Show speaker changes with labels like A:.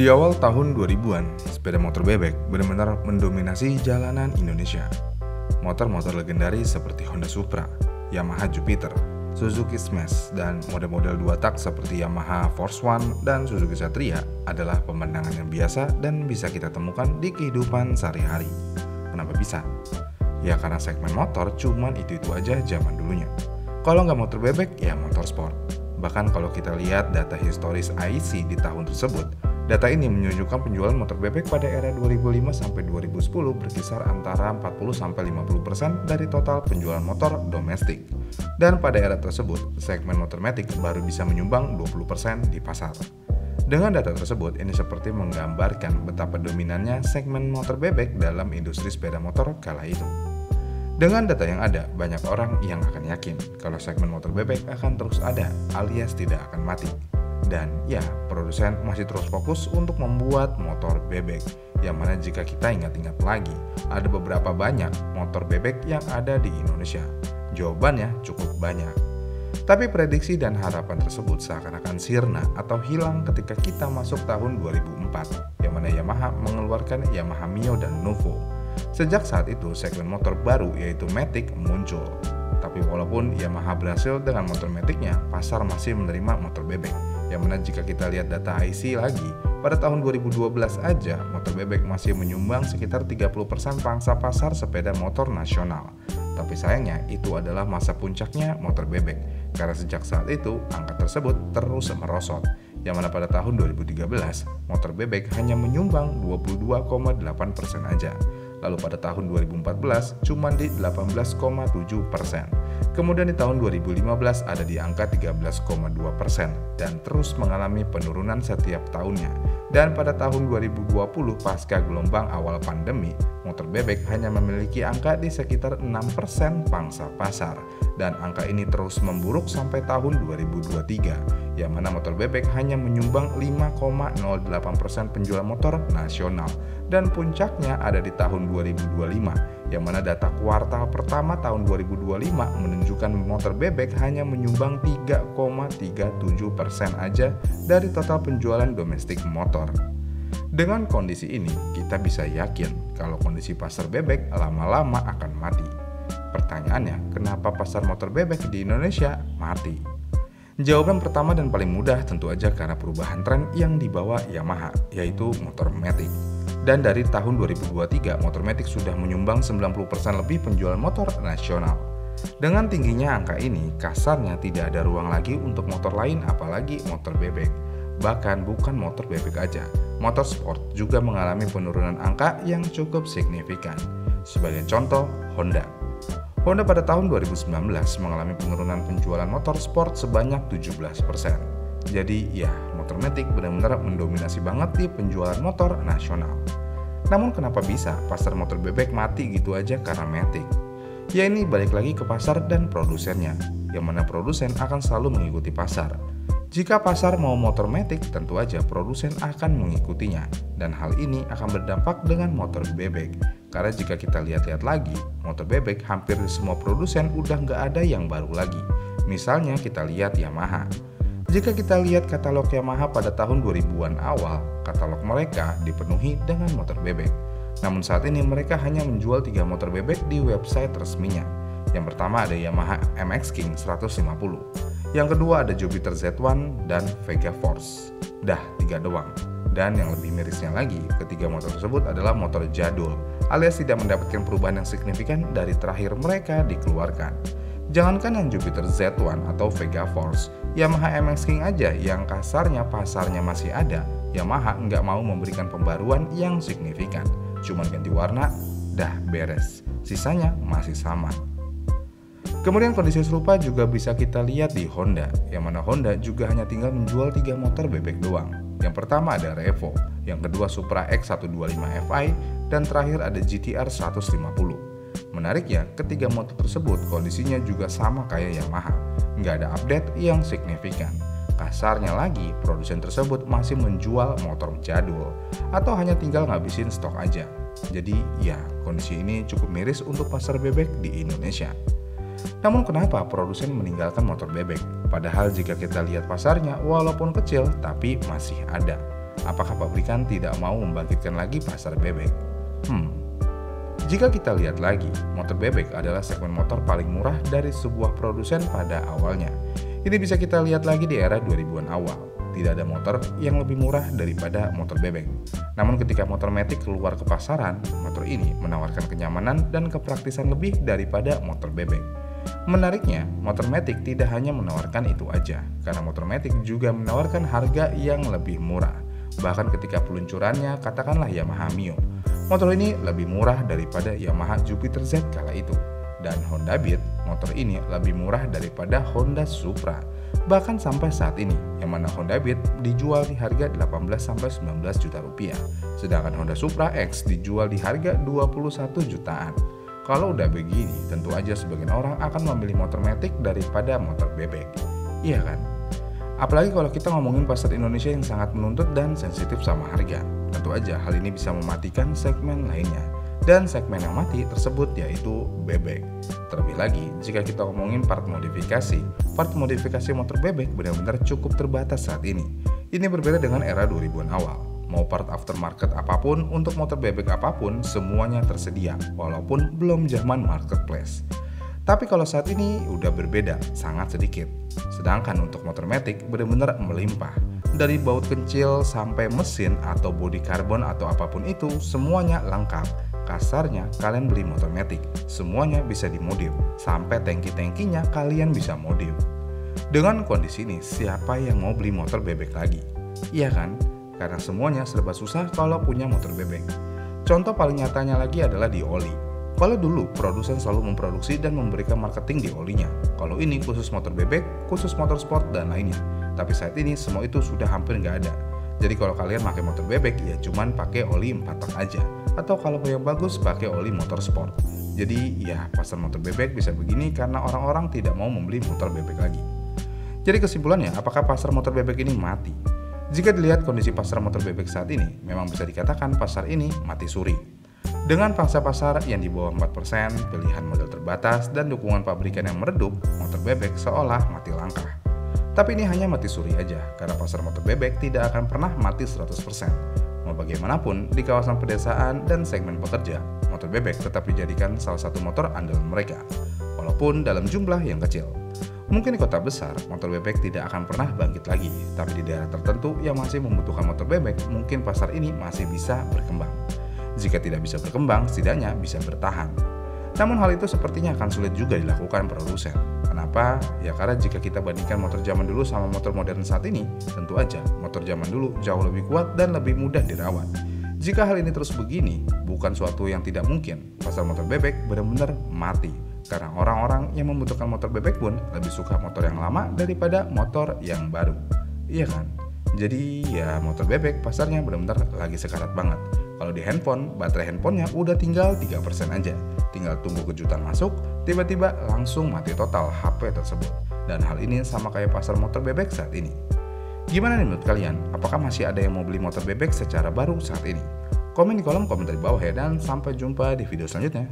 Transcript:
A: Di awal tahun 2000-an, sepeda motor bebek benar-benar mendominasi jalanan Indonesia. Motor-motor legendaris seperti Honda Supra, Yamaha Jupiter, Suzuki Smash, dan model-model dua tak seperti Yamaha Force One dan Suzuki Satria adalah pemandangan yang biasa dan bisa kita temukan di kehidupan sehari-hari. Kenapa bisa? Ya karena segmen motor cuman itu-itu aja zaman dulunya. Kalau nggak motor bebek, ya motor sport. Bahkan kalau kita lihat data historis IC di tahun tersebut, data ini menunjukkan penjualan motor bebek pada era 2005 sampai 2010 berkisar antara 40-50% dari total penjualan motor domestik. Dan pada era tersebut, segmen motormatic baru bisa menyumbang 20% di pasar. Dengan data tersebut, ini seperti menggambarkan betapa dominannya segmen motor bebek dalam industri sepeda motor kala itu. Dengan data yang ada, banyak orang yang akan yakin kalau segmen motor bebek akan terus ada alias tidak akan mati. Dan ya, produsen masih terus fokus untuk membuat motor bebek. Yang mana jika kita ingat-ingat lagi, ada beberapa banyak motor bebek yang ada di Indonesia. Jawabannya cukup banyak. Tapi prediksi dan harapan tersebut seakan-akan sirna atau hilang ketika kita masuk tahun 2004, yang mana Yamaha mengeluarkan Yamaha Mio dan Nuvo. Sejak saat itu, segmen motor baru yaitu Matic muncul. Tapi walaupun Yamaha berhasil dengan motor Matic-nya, pasar masih menerima motor bebek. Yang mana jika kita lihat data IC lagi, pada tahun 2012 aja motor bebek masih menyumbang sekitar 30% pangsa pasar sepeda motor nasional. Tapi sayangnya itu adalah masa puncaknya motor bebek, karena sejak saat itu angka tersebut terus merosot. Yang mana pada tahun 2013 motor bebek hanya menyumbang 22,8% aja. Lalu pada tahun 2014 cuma di 18,7%. Kemudian di tahun 2015 ada di angka 13,2% dan terus mengalami penurunan setiap tahunnya. Dan pada tahun 2020 pasca gelombang awal pandemi, motor bebek hanya memiliki angka di sekitar 6% pangsa pasar. Dan angka ini terus memburuk sampai tahun 2023, yang mana motor bebek hanya menyumbang 5,08% penjualan motor nasional. Dan puncaknya ada di tahun 2025, yang mana data kuartal pertama tahun 2025 menunjukkan motor bebek hanya menyumbang 3,37% aja dari total penjualan domestik motor. Dengan kondisi ini, kita bisa yakin kalau kondisi pasar bebek lama-lama akan mati. Pertanyaannya, kenapa pasar motor bebek di Indonesia mati? Jawaban pertama dan paling mudah tentu aja karena perubahan tren yang dibawa Yamaha, yaitu motor Matic. Dan dari tahun 2023, motor Matic sudah menyumbang 90% lebih penjualan motor nasional. Dengan tingginya angka ini, kasarnya tidak ada ruang lagi untuk motor lain apalagi motor bebek. Bahkan bukan motor bebek aja, motor sport juga mengalami penurunan angka yang cukup signifikan. Sebagai contoh, Honda. Honda pada tahun 2019 mengalami penurunan penjualan motor sport sebanyak 17%. Jadi ya, motor Matic benar-benar mendominasi banget di penjualan motor nasional. Namun kenapa bisa pasar motor bebek mati gitu aja karena Matic? Ya ini balik lagi ke pasar dan produsennya, yang mana produsen akan selalu mengikuti pasar. Jika pasar mau motor Matic, tentu aja produsen akan mengikutinya. Dan hal ini akan berdampak dengan motor bebek. Karena jika kita lihat-lihat lagi, motor bebek hampir di semua produsen udah nggak ada yang baru lagi. Misalnya kita lihat Yamaha. Jika kita lihat katalog Yamaha pada tahun 2000-an awal, katalog mereka dipenuhi dengan motor bebek. Namun saat ini mereka hanya menjual 3 motor bebek di website resminya. Yang pertama ada Yamaha MX King 150. Yang kedua ada Jupiter Z1 dan Vega Force. Dah 3 doang. Dan yang lebih mirisnya lagi, ketiga motor tersebut adalah motor jadul, alias tidak mendapatkan perubahan yang signifikan dari terakhir mereka dikeluarkan. Jangankan yang Jupiter Z1 atau Vega Force, Yamaha MX King aja yang kasarnya pasarnya masih ada, Yamaha nggak mau memberikan pembaruan yang signifikan. Cuman ganti warna, dah beres. Sisanya masih sama. Kemudian kondisi serupa juga bisa kita lihat di Honda, yang mana Honda juga hanya tinggal menjual 3 motor bebek doang. Yang pertama ada Revo, yang kedua Supra X125 Fi, dan terakhir ada GTR 150. Menariknya, ketiga motor tersebut kondisinya juga sama kayak Yamaha, nggak ada update yang signifikan. Kasarnya lagi, produsen tersebut masih menjual motor jadul, atau hanya tinggal ngabisin stok aja. Jadi ya, kondisi ini cukup miris untuk pasar bebek di Indonesia. Namun kenapa produsen meninggalkan motor bebek? Padahal jika kita lihat pasarnya walaupun kecil tapi masih ada. apakah pabrikan tidak mau membangkitkan lagi pasar bebek? Jika kita lihat lagi, motor bebek adalah segmen motor paling murah dari sebuah produsen pada awalnya. Ini bisa kita lihat lagi di era 2000-an awal. Tidak ada motor yang lebih murah daripada motor bebek. Namun ketika motor matic keluar ke pasaran, motor ini menawarkan kenyamanan dan kepraktisan lebih daripada motor bebek. Menariknya, motor matic tidak hanya menawarkan itu aja, karena motor matic juga menawarkan harga yang lebih murah. Bahkan ketika peluncurannya, katakanlah Yamaha Mio, motor ini lebih murah daripada Yamaha Jupiter Z kala itu. Dan Honda Beat, motor ini lebih murah daripada Honda Supra. Bahkan sampai saat ini, yang mana Honda Beat dijual di harga 18-19 juta rupiah, sedangkan Honda Supra X dijual di harga 21 jutaan. Kalau udah begini, tentu aja sebagian orang akan memilih motor matic daripada motor bebek. Iya kan? Apalagi kalau kita ngomongin pasar Indonesia yang sangat menuntut dan sensitif sama harga. Tentu aja hal ini bisa mematikan segmen lainnya. Dan segmen yang mati tersebut yaitu bebek. Terlebih lagi, jika kita ngomongin part modifikasi motor bebek benar-benar cukup terbatas saat ini. Ini berbeda dengan era 2000-an awal. Mau part aftermarket apapun, untuk motor bebek apapun, semuanya tersedia, walaupun belum zaman marketplace. Tapi kalau saat ini udah berbeda, sangat sedikit. Sedangkan untuk motor matic benar-benar melimpah. Dari baut kecil sampai mesin atau bodi karbon atau apapun itu, semuanya lengkap. Kasarnya, kalian beli motor matic, semuanya bisa dimodif. Sampai tangki-tangkinya kalian bisa modif. Dengan kondisi ini, siapa yang mau beli motor bebek lagi? Iya kan? Karena semuanya serba susah kalau punya motor bebek. Contoh paling nyatanya lagi adalah di oli. Kalau dulu produsen selalu memproduksi dan memberikan marketing di olinya. Kalau ini khusus motor bebek, khusus motor sport dan lainnya. Tapi saat ini semua itu sudah hampir nggak ada. Jadi kalau kalian pakai motor bebek ya cuman pakai oli 4 tak aja. Atau kalau yang bagus pakai oli motor sport. Jadi ya pasar motor bebek bisa begini karena orang-orang tidak mau membeli motor bebek lagi. Jadi kesimpulannya, apakah pasar motor bebek ini mati? Jika dilihat kondisi pasar motor bebek saat ini, memang bisa dikatakan pasar ini mati suri. Dengan pangsa pasar yang di bawah 4%, pilihan model terbatas, dan dukungan pabrikan yang meredup, motor bebek seolah mati langkah. Tapi ini hanya mati suri aja, karena pasar motor bebek tidak akan pernah mati 100%. Mau bagaimanapun, di kawasan pedesaan dan segmen pekerja, motor bebek tetap dijadikan salah satu motor andalan mereka, walaupun dalam jumlah yang kecil. Mungkin di kota besar, motor bebek tidak akan pernah bangkit lagi, tapi di daerah tertentu yang masih membutuhkan motor bebek, mungkin pasar ini masih bisa berkembang. Jika tidak bisa berkembang, setidaknya bisa bertahan. Namun hal itu sepertinya akan sulit juga dilakukan produsen. Kenapa? Ya karena jika kita bandingkan motor zaman dulu sama motor modern saat ini, tentu aja motor zaman dulu jauh lebih kuat dan lebih mudah dirawat. Jika hal ini terus begini, bukan suatu yang tidak mungkin, pasar motor bebek benar-benar mati. Karena orang-orang yang membutuhkan motor bebek pun lebih suka motor yang lama daripada motor yang baru. Iya kan? Jadi ya motor bebek pasarnya benar-benar lagi sekarat banget. Kalau di handphone, baterai handphonenya udah tinggal 3% aja. Tinggal tunggu kejutan masuk, tiba-tiba langsung mati total HP tersebut. Dan hal ini sama kayak pasar motor bebek saat ini. Gimana nih menurut kalian? Apakah masih ada yang mau beli motor bebek secara baru saat ini? Komen di kolom komentar di bawah ya, dan sampai jumpa di video selanjutnya.